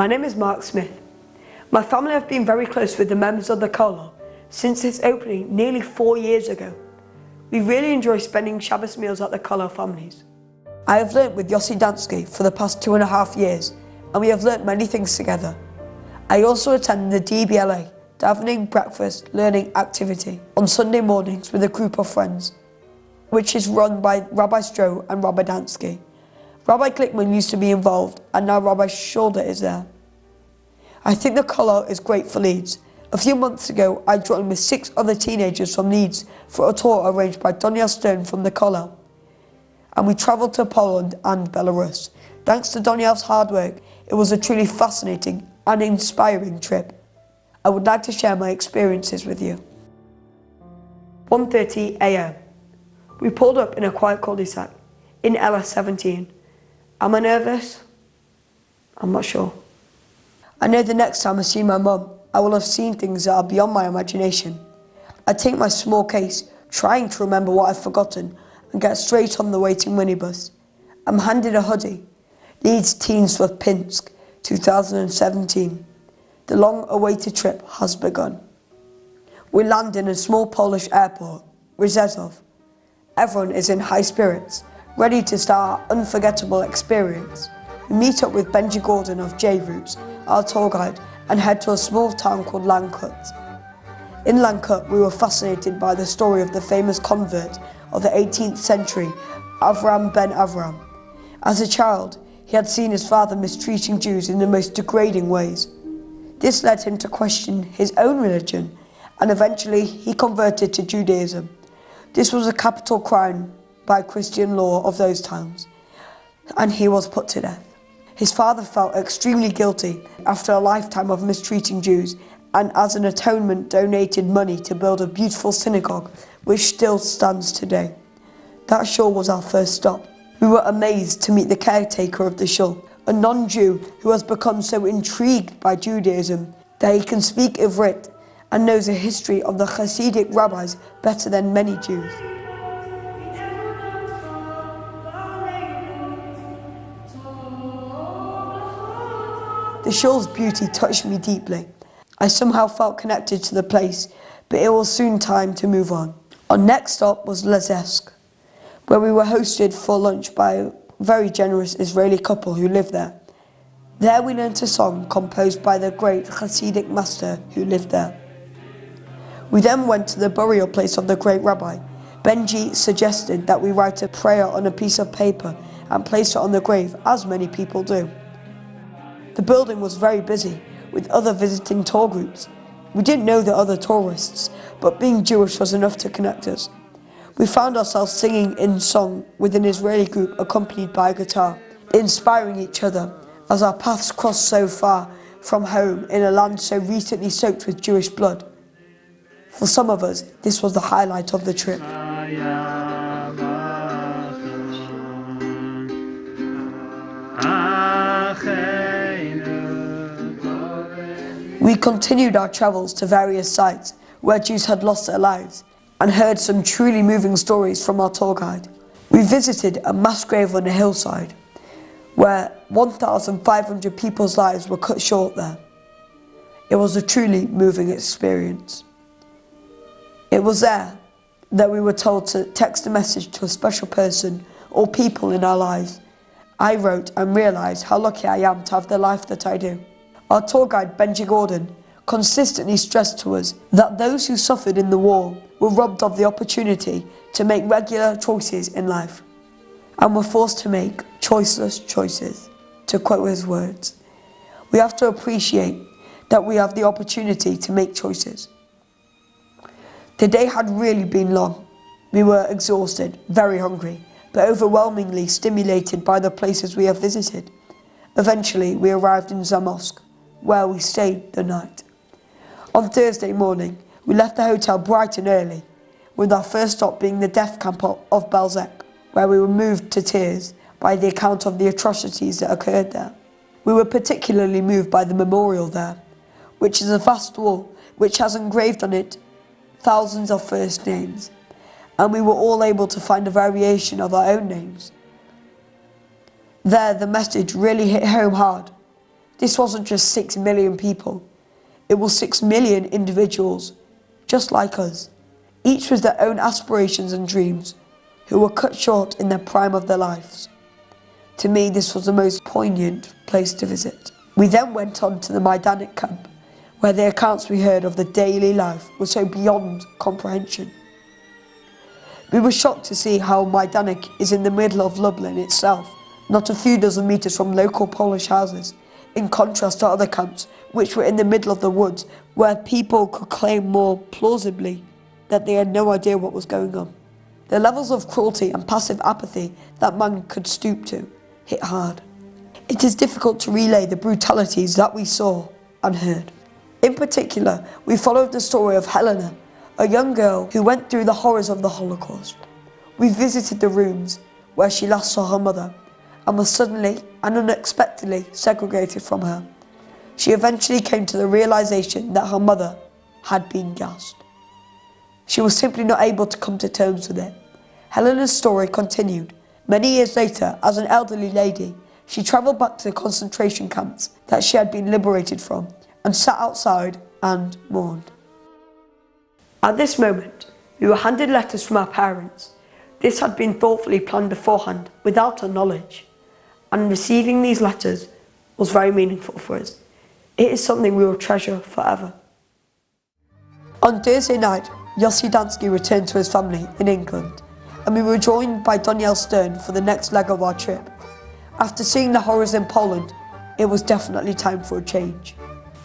My name is Mark Smith. My family have been very close with the members of the Kollel since its opening nearly 4 years ago. We really enjoy spending Shabbos meals at the Kollel families. I have learnt with Yossi Dansky for the past 2.5 years, and we have learnt many things together. I also attend the DBLA, davening, breakfast, learning activity on Sunday mornings with a group of friends, which is run by Rabbi Stroh and Rabbi Dansky. Rabbi Glickman used to be involved, and now Rabbi Shoulder is there. I think the Kollel is great for Leeds. A few months ago, I joined with 6 other teenagers from Leeds for a tour arranged by Daniel Stern from the Kollel, and we travelled to Poland and Belarus. Thanks to Daniel's hard work, it was a truly fascinating and inspiring trip. I would like to share my experiences with you. 1:30 a.m. We pulled up in a quiet cul-de-sac in LS17. Am I nervous? I'm not sure. I know the next time I see my mum, I will have seen things that are beyond my imagination. I take my small case, trying to remember what I've forgotten, and get straight on the waiting minibus. I'm handed a hoodie. Leeds Teens for Pinsk, 2017. The long-awaited trip has begun. We land in a small Polish airport, Rzeszów. Everyone is in high spirits, ready to start our unforgettable experience. We meet up with Benji Gordon of J Routes, our tour guide, and head to a small town called Lankut. In Lankut, we were fascinated by the story of the famous convert of the 18th century, Avram ben Avram. As a child, he had seen his father mistreating Jews in the most degrading ways. This led him to question his own religion, and eventually he converted to Judaism. This was a capital crime by Christian law of those times, and he was put to death. His father felt extremely guilty after a lifetime of mistreating Jews, and as an atonement donated money to build a beautiful synagogue which still stands today. That shul was our first stop. We were amazed to meet the caretaker of the shul, a non-Jew who has become so intrigued by Judaism that he can speak Ivrit and knows the history of the Hasidic rabbis better than many Jews. The shul's beauty touched me deeply. I somehow felt connected to the place, but it was soon time to move on. Our next stop was Rzeszów, where we were hosted for lunch by a very generous Israeli couple who lived there. There we learnt a song composed by the great Hasidic master who lived there. We then went to the burial place of the great rabbi. Benji suggested that we write a prayer on a piece of paper and place it on the grave, as many people do. The building was very busy, with other visiting tour groups. We didn't know the other tourists, but being Jewish was enough to connect us. We found ourselves singing in song with an Israeli group accompanied by a guitar, inspiring each other as our paths crossed so far from home in a land so recently soaked with Jewish blood. For some of us, this was the highlight of the trip. We continued our travels to various sites where Jews had lost their lives and heard some truly moving stories from our tour guide. We visited a mass grave on a hillside where 1,500 people's lives were cut short there. It was a truly moving experience. It was there that we were told to text a message to a special person or people in our lives. I wrote and realised how lucky I am to have the life that I do. Our tour guide, Benji Gordon, consistently stressed to us that those who suffered in the war were robbed of the opportunity to make regular choices in life and were forced to make choiceless choices, to quote his words. We have to appreciate that we have the opportunity to make choices. The day had really been long. We were exhausted, very hungry, but overwhelmingly stimulated by the places we have visited. Eventually, we arrived in Zamosk, where we stayed the night. On Thursday morning, we left the hotel bright and early, with our first stop being the death camp of Belzec, where we were moved to tears by the account of the atrocities that occurred there. We were particularly moved by the memorial there, which is a vast wall which has engraved on it thousands of first names, and we were all able to find a variation of our own names. There, the message really hit home hard. This wasn't just 6 million people. It was 6 million individuals, just like us, each with their own aspirations and dreams, who were cut short in the prime of their lives. To me, this was the most poignant place to visit. We then went on to the Majdanek camp, where the accounts we heard of the daily life were so beyond comprehension. We were shocked to see how Majdanek is in the middle of Lublin itself, not a few dozen meters from local Polish houses, in contrast to other camps which were in the middle of the woods, where people could claim more plausibly that they had no idea what was going on. The levels of cruelty and passive apathy that man could stoop to hit hard. It is difficult to relay the brutalities that we saw and heard. In particular, we followed the story of Helena, a young girl who went through the horrors of the Holocaust. We visited the rooms where she last saw her mother and was suddenly and unexpectedly segregated from her. She eventually came to the realization that her mother had been gassed. She was simply not able to come to terms with it. Helena's story continued. Many years later, as an elderly lady, she travelled back to the concentration camps that she had been liberated from and sat outside and mourned. At this moment, we were handed letters from our parents. This had been thoughtfully planned beforehand, without our knowledge, and receiving these letters was very meaningful for us. It is something we will treasure forever. On Thursday night, Yossi Dansky returned to his family in England, and we were joined by Danielle Stern for the next leg of our trip. After seeing the horrors in Poland, it was definitely time for a change.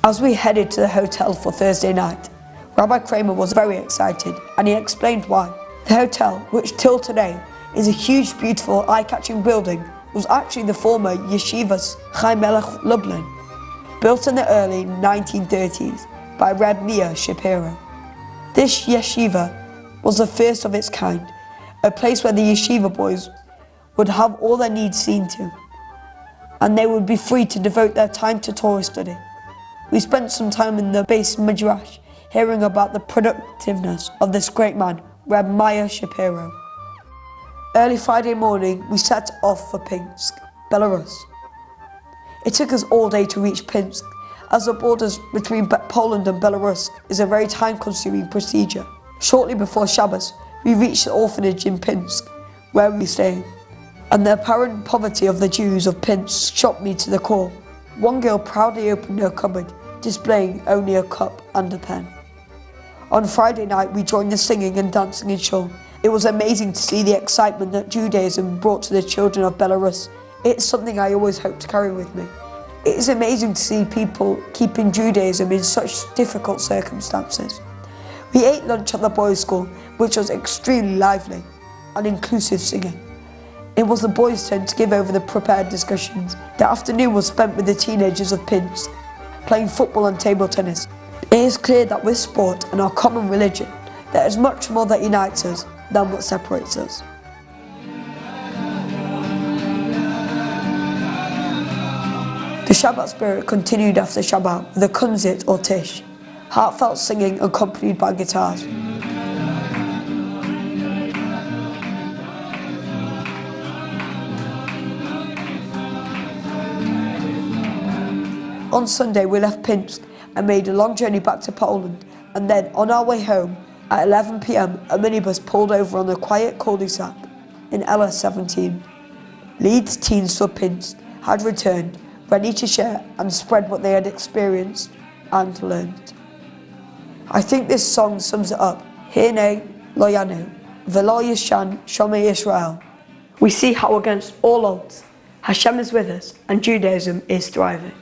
As we headed to the hotel for Thursday night, Rabbi Kramer was very excited, and he explained why. The hotel, which till today is a huge, beautiful, eye-catching building, was actually the former Yeshivas Chaim Melech Lublin, built in the early 1930s by Reb Meir Shapiro. This yeshiva was the first of its kind, a place where the yeshiva boys would have all their needs seen to, and they would be free to devote their time to Torah study. We spent some time in the base midrash, hearing about the productiveness of this great man, Reb Meir Shapiro. Early Friday morning, we set off for Pinsk, Belarus. It took us all day to reach Pinsk, as the borders between Poland and Belarus is a very time-consuming procedure. Shortly before Shabbos, we reached the orphanage in Pinsk, where we were staying, and the apparent poverty of the Jews of Pinsk shocked me to the core. One girl proudly opened her cupboard, displaying only a cup and a pen. On Friday night, we joined the singing and dancing in shul. It was amazing to see the excitement that Judaism brought to the children of Belarus. It's something I always hope to carry with me. It is amazing to see people keeping Judaism in such difficult circumstances. We ate lunch at the boys' school, which was extremely lively and inclusive singing. It was the boys' turn to give over the prepared discussions. The afternoon was spent with the teenagers of Pinsk, playing football and table tennis. It is clear that with sport and our common religion, there is much more that unites us than what separates us. The Shabbat spirit continued after Shabbat with a kunzit or tish, heartfelt singing accompanied by guitars. On Sunday we left Pinsk and made a long journey back to Poland, and then on our way home at 11 p.m. a minibus pulled over on a quiet cul-de-sac in LS17. Leeds teens for Pinsk had returned, ready to share and spread what they had experienced and learned. I think this song sums it up. Hirnei lo yanu, v'lo yishan shomei Israel. We see how against all odds, Hashem is with us and Judaism is thriving.